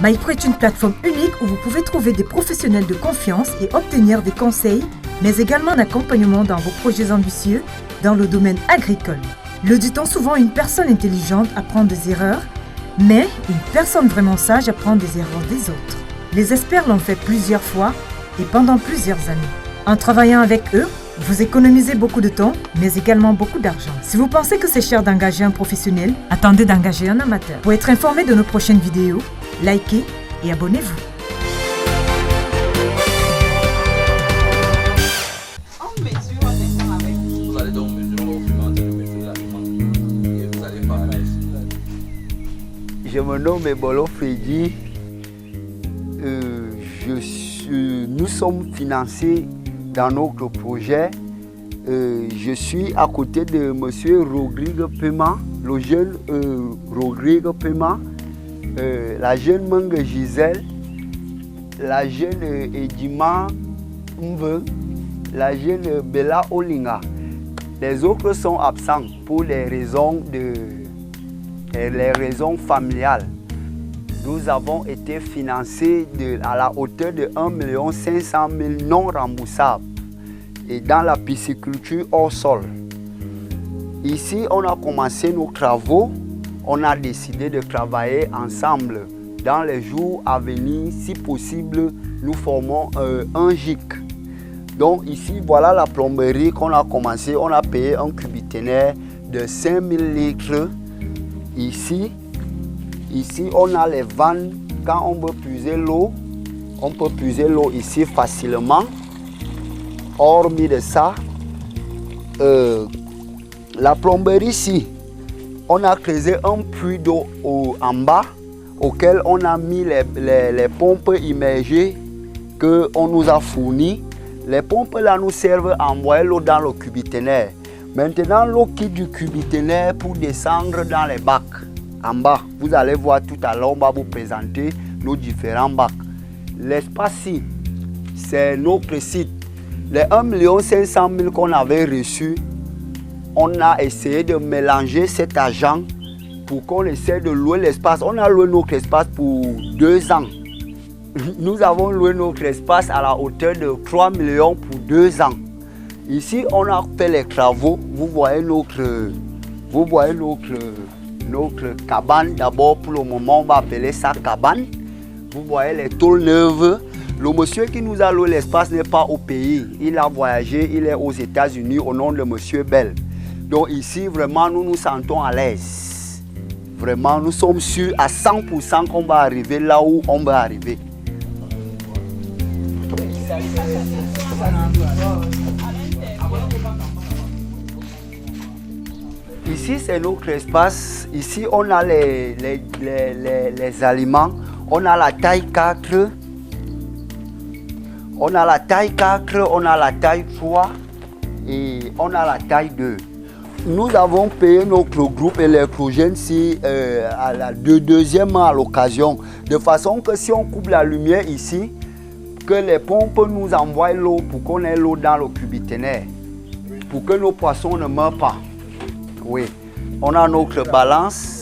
MyPro est une plateforme unique où vous pouvez trouver des professionnels de confiance et obtenir des conseils, mais également un accompagnement dans vos projets ambitieux dans le domaine agricole. Le dit-on souvent, une personne intelligente apprend des erreurs, mais une personne vraiment sage apprend des erreurs des autres. Les experts l'ont fait plusieurs fois et pendant plusieurs années. En travaillant avec eux, vous économisez beaucoup de temps, mais également beaucoup d'argent. Si vous pensez que c'est cher d'engager un professionnel, attendez d'engager un amateur. Pour être informé de nos prochaines vidéos, likez et abonnez-vous. Vous allez donc mesurer au fur et à mesure de mesurer l'aliment et vous allez parler. Je me nomme Bolo Freddy. Nous sommes financés dans notre projet. Je suis à côté de M. Rodrigue Pema, le jeune Rodrigue Pema, la jeune Mange Gisèle, la jeune Edima Mbe, la jeune Bella Olinga. Les autres sont absents pour les raisons familiales. Nous avons été financés à la hauteur de 1 500 000 non remboursables et dans la pisciculture hors sol. Ici, on a commencé nos travaux. On a décidé de travailler ensemble. Dans les jours à venir, si possible, nous formons un GIC. Donc ici, voilà la plomberie qu'on a commencé. On a payé un cubiténaire de 5000 litres. Ici, on a les vannes. Quand on veut puiser l'eau, on peut puiser l'eau ici facilement. Hormis de ça, la plomberie ici, on a creusé un puits d'eau en bas auquel on a mis les pompes immergées qu'on nous a fournies. Les pompes là nous servent à envoyer l'eau dans le cubiténaire. Maintenant, l'eau quitte du cubiténaire pour descendre dans les bacs. En bas, vous allez voir tout à l'heure, on va vous présenter nos différents bacs. L'espace-ci, c'est notre site. Les 1 500 000 qu'on avait reçus, on a essayé de mélanger cet argent pour qu'on essaie de louer l'espace. On a loué notre espace pour 2 ans. Nous avons loué notre espace à la hauteur de 3 millions pour 2 ans. Ici, on a fait les travaux. Vous voyez notre cabane. D'abord, pour le moment, on va appeler ça cabane. Vous voyez les tôles neuves. Le monsieur qui nous a loué l'espace n'est pas au pays. Il a voyagé, il est aux États-Unis au nom de monsieur Bell. Donc ici, vraiment, nous nous sentons à l'aise. Vraiment, nous sommes sûrs à 100% qu'on va arriver là où on va arriver. Ici, c'est notre espace. Ici, on a les aliments. On a la taille 4. On a la taille 4, on a la taille 3 et on a la taille 2. Nous avons payé notre groupe électrogène deuxièmement à l'occasion. De façon que si on coupe la lumière ici, que les pompes nous envoient l'eau pour qu'on ait l'eau dans le cubiténaire. Pour que nos poissons ne meurent pas. Oui. On a notre balance.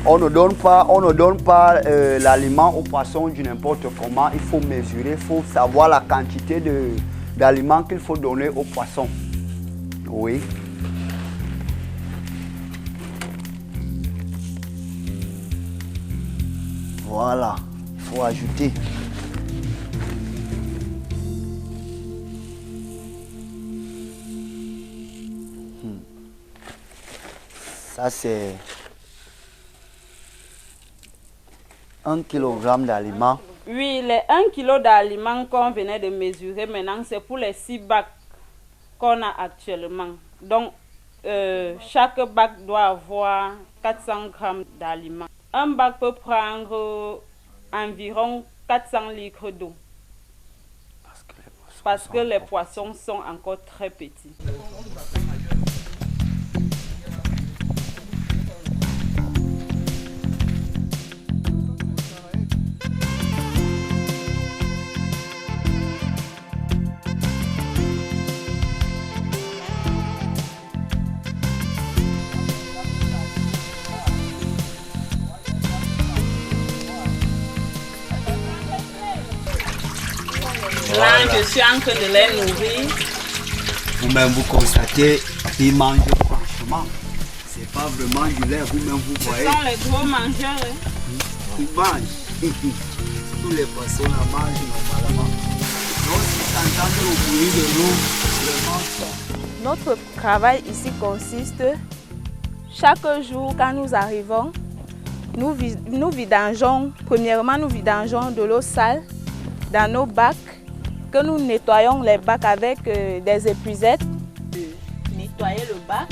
On ne donne pas l'aliment aux poissons du n'importe comment. Il faut mesurer, il faut savoir la quantité d'aliments qu'il faut donner aux poissons. Oui. Voilà, il faut ajouter. Ça c'est 1 kg d'aliments. Oui, les 1 kg d'aliments qu'on venait de mesurer maintenant, c'est pour les 6 bacs qu'on a actuellement. Donc, chaque bac doit avoir 400 grammes d'aliments. Un bac peut prendre environ 400 litres d'eau. Parce que les poissons sont encore très petits. Là, je suis en train de les nourrir. Vous-même, vous constatez, ils mangent franchement. C'est pas vraiment du lait, vous-même, vous voyez. Ce sont les gros mangeurs. Ils mangent. Tous les poissons la mangent normalement. Donc, si tu entends le bruit de l'eau, vraiment ça. Notre travail ici consiste, chaque jour quand nous arrivons, nous vidangeons de l'eau sale dans nos bacs, que nous nettoyons les bacs avec des épuisettes, nettoyer le bac.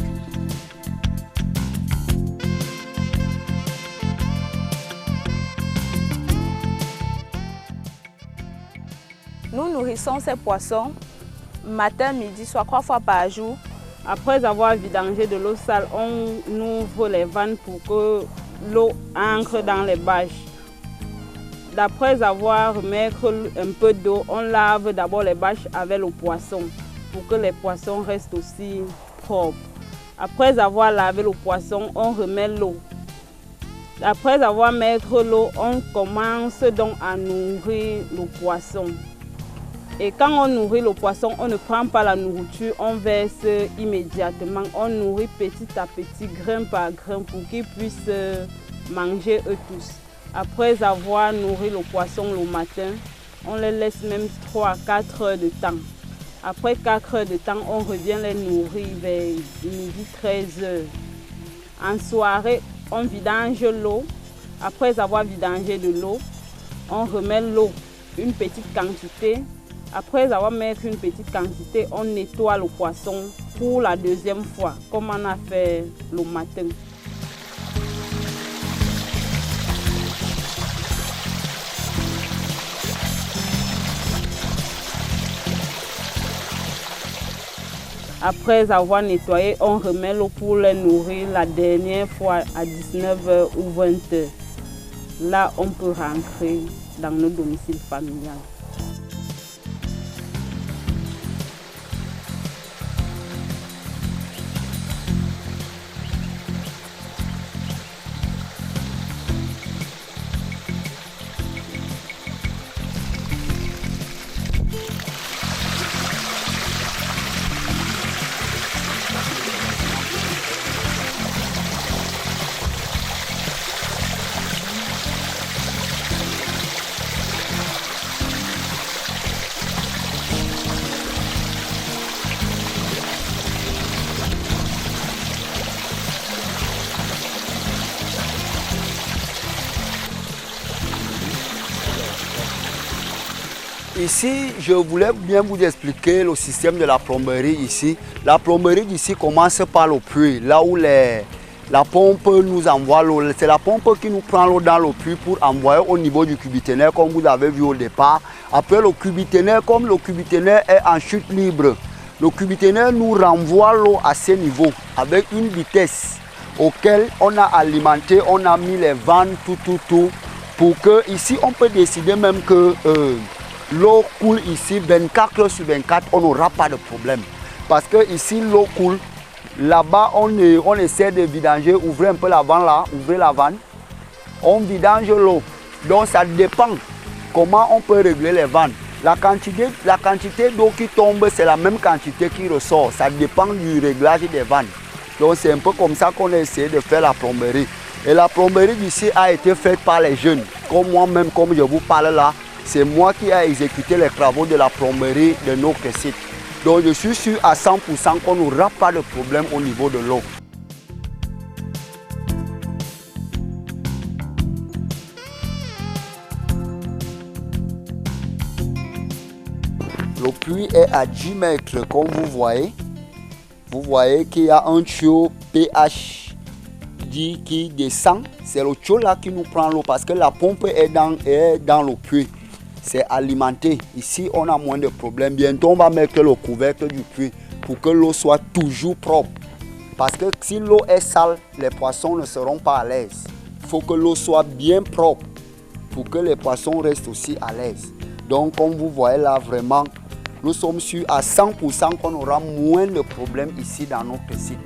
Nous nourrissons ces poissons matin, midi, soit 3 fois par jour. Après avoir vidangé de l'eau sale, on ouvre les vannes pour que l'eau entre dans les bâches. Après avoir mis un peu d'eau, on lave d'abord les bâches avec le poisson pour que les poissons restent aussi propres. Après avoir lavé le poisson, on remet l'eau. Après avoir mis l'eau, on commence donc à nourrir le poisson. Et quand on nourrit le poisson, on ne prend pas la nourriture, on verse immédiatement. On nourrit petit à petit, grain par grain, pour qu'ils puissent manger eux tous. Après avoir nourri le poisson le matin, on les laisse même 3 à 4 heures de temps. Après 4 heures de temps, on revient les nourrir vers midi 13 heures. En soirée, on vidange l'eau. Après avoir vidangé de l'eau, on remet l'eau, une petite quantité. Après avoir mis une petite quantité, on nettoie le poisson pour la deuxième fois, comme on a fait le matin. Après avoir nettoyé, on remet l'eau pour les nourrir la dernière fois à 19h ou 20h. Là, on peut rentrer dans nos domiciles familiales. Ici, je voulais bien vous expliquer le système de la plomberie ici. La plomberie d'ici commence par le puits, là où la pompe nous envoie l'eau. C'est la pompe qui nous prend l'eau dans le puits pour envoyer au niveau du cubiténaire, comme vous avez vu au départ. Après le cubiténaire, comme le cubiténaire est en chute libre, le cubiténaire nous renvoie l'eau à ce niveau avec une vitesse auquel on a alimenté, on a mis les vannes, tout, pour que ici on peut décider même que l'eau coule ici 24 heures sur 24, on n'aura pas de problème. Parce que ici l'eau coule, là-bas on essaie de vidanger, ouvrez un peu la vanne là, ouvrez la vanne, on vidange l'eau. Donc ça dépend comment on peut régler les vannes. La quantité d'eau qui tombe, c'est la même quantité qui ressort, ça dépend du réglage des vannes. Donc c'est un peu comme ça qu'on a essayé de faire la plomberie. Et la plomberie d'ici a été faite par les jeunes, comme moi-même, comme je vous parle là. C'est moi qui ai exécuté les travaux de la plomberie de notre site. Donc je suis sûr à 100% qu'on n'aura pas de problème au niveau de l'eau. Le puits est à 10 mètres comme vous voyez. Vous voyez qu'il y a un tuyau pH 10 qui descend. C'est le tuyau là qui nous prend l'eau parce que la pompe est dans le puits. C'est alimenté. Ici, on a moins de problèmes. Bientôt, on va mettre le couvercle du puits pour que l'eau soit toujours propre. Parce que si l'eau est sale, les poissons ne seront pas à l'aise. Il faut que l'eau soit bien propre pour que les poissons restent aussi à l'aise. Donc, comme vous voyez là, vraiment, nous sommes sûrs à 100% qu'on aura moins de problèmes ici dans notre site.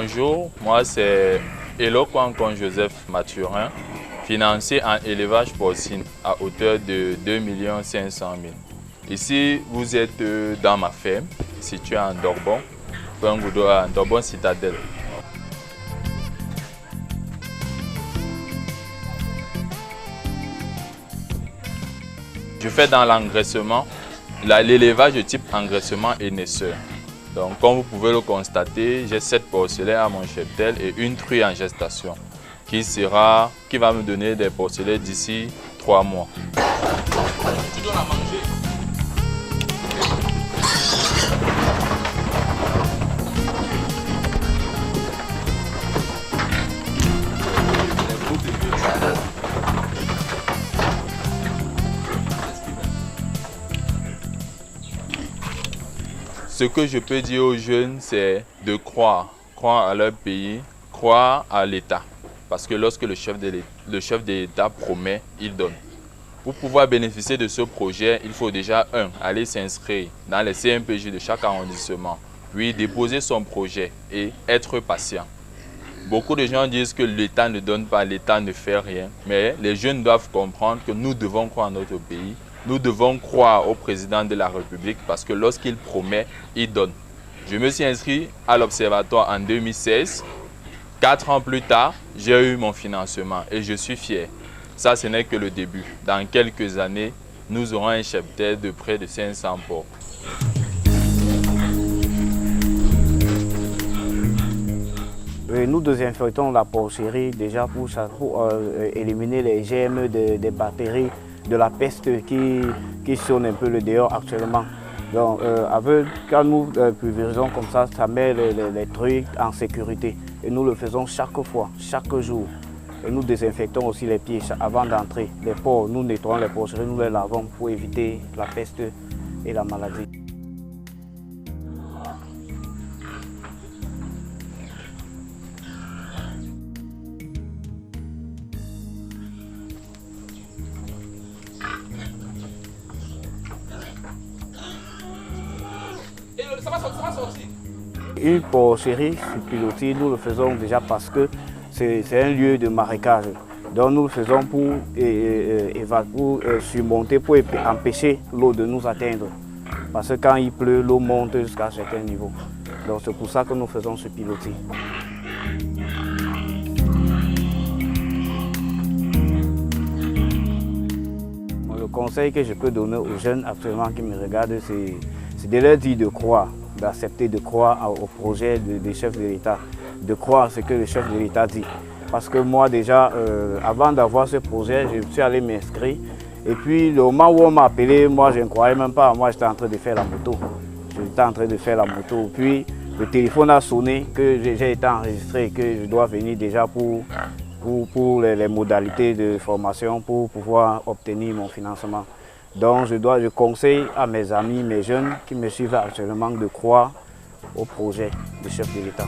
Bonjour, moi c'est Eloquancon Joseph Mathurin, financier en élevage porcine à hauteur de 2 500 000. Ici, vous êtes dans ma ferme, située en Dorbon, en Dorbon Citadelle. Je fais dans l'engraissement, l'élevage de type engraissement et naisseur. Donc, comme vous pouvez le constater, j'ai 7 porcelets à mon cheptel et une truie en gestation qui va me donner des porcelets d'ici 3 mois. Tu dois la manger. Ce que je peux dire aux jeunes, c'est de croire à leur pays, croire à l'État. Parce que lorsque le chef de l'État promet, il donne. Pour pouvoir bénéficier de ce projet, il faut déjà, aller s'inscrire dans les CMPJ de chaque arrondissement, puis déposer son projet et être patient. Beaucoup de gens disent que l'État ne donne pas, l'État ne fait rien, mais les jeunes doivent comprendre que nous devons croire en notre pays. Nous devons croire au président de la République parce que lorsqu'il promet, il donne. Je me suis inscrit à l'Observatoire en 2016. 4 ans plus tard, j'ai eu mon financement et je suis fier. Ça, ce n'est que le début. Dans quelques années, nous aurons un cheptel de près de 500 porcs. Nous désinfectons la porcerie déjà pour éliminer les germes des bactéries de la peste qui sonne un peu le dehors actuellement. Donc, quand nous pulvérisons comme ça met les trucs en sécurité. Et nous le faisons chaque fois, chaque jour. Et nous désinfectons aussi les pieds avant d'entrer. Les porcs, nous nettoyons les porceries, nous les lavons pour éviter la peste et la maladie. Ça va sortir. Une porcerie sur pilotis, nous le faisons déjà parce que c'est un lieu de marécage. Donc nous le faisons pour surmonter, pour empêcher l'eau de nous atteindre. Parce que quand il pleut, l'eau monte jusqu'à un certain niveau. Donc c'est pour ça que nous faisons ce pilotis. Le conseil que je peux donner aux jeunes actuellement qui me regardent, c'est de leur dire de croire, d'accepter de croire au projet des chefs de l'État, de croire ce que le chef de l'État dit. Parce que moi déjà, avant d'avoir ce projet, je suis allé m'inscrire. Et puis le moment où on m'a appelé, moi je ne croyais même pas, moi j'étais en train de faire la moto. J'étais en train de faire la moto. Puis le téléphone a sonné, que j'ai été enregistré, que je dois venir déjà pour les modalités de formation, pour pouvoir obtenir mon financement. Donc je conseille à mes amis, mes jeunes qui me suivent actuellement de croire au projet du chef de l'État.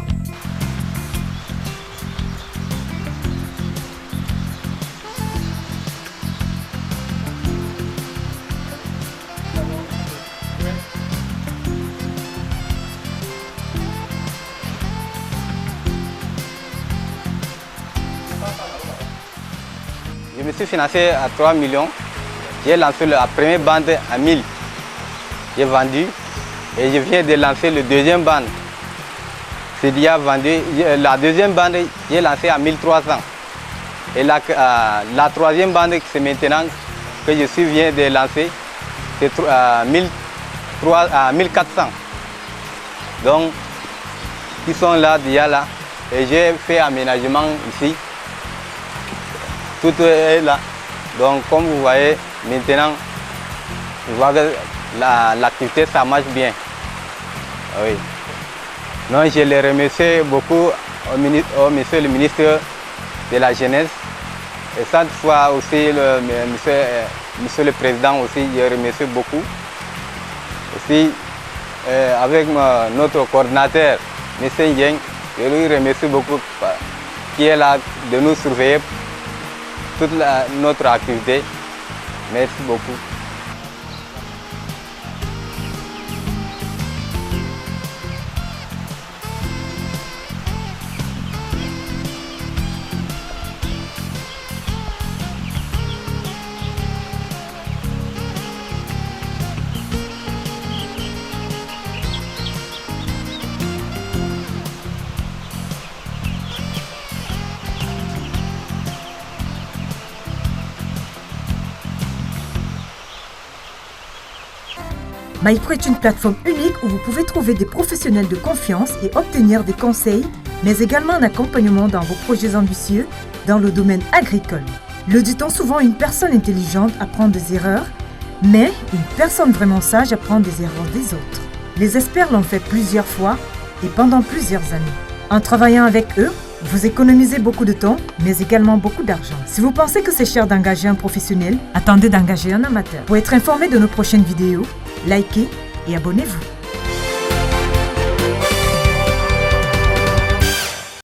Je me suis financé à 3 millions. J'ai lancé la première bande à 1000. J'ai vendu et je viens de lancer le deuxième bande. C'est déjà vendu. La deuxième bande, j'ai lancé à 1300. Et la troisième bande, c'est maintenant que je viens de lancer, c'est à 1400. Donc, ils sont là, déjà là. Et j'ai fait aménagement ici. Tout est là. Donc, comme vous voyez, maintenant, je vois que l'activité, ça marche bien. Oui. Donc, je les remercie beaucoup au monsieur le ministre de la Jeunesse. Et cette fois aussi, monsieur le Président aussi, je remercie beaucoup. Aussi, avec notre coordinateur, M. Ndieng, je lui remercie beaucoup qui est là de nous surveiller toute notre activité. Merci beaucoup. MyPro est une plateforme unique où vous pouvez trouver des professionnels de confiance et obtenir des conseils, mais également un accompagnement dans vos projets ambitieux dans le domaine agricole. Le dit-on souvent, une personne intelligente apprend des erreurs, mais une personne vraiment sage apprend des erreurs des autres. Les experts l'ont fait plusieurs fois et pendant plusieurs années. En travaillant avec eux, vous économisez beaucoup de temps, mais également beaucoup d'argent. Si vous pensez que c'est cher d'engager un professionnel, attendez d'engager un amateur. Pour être informé de nos prochaines vidéos, likez et abonnez-vous.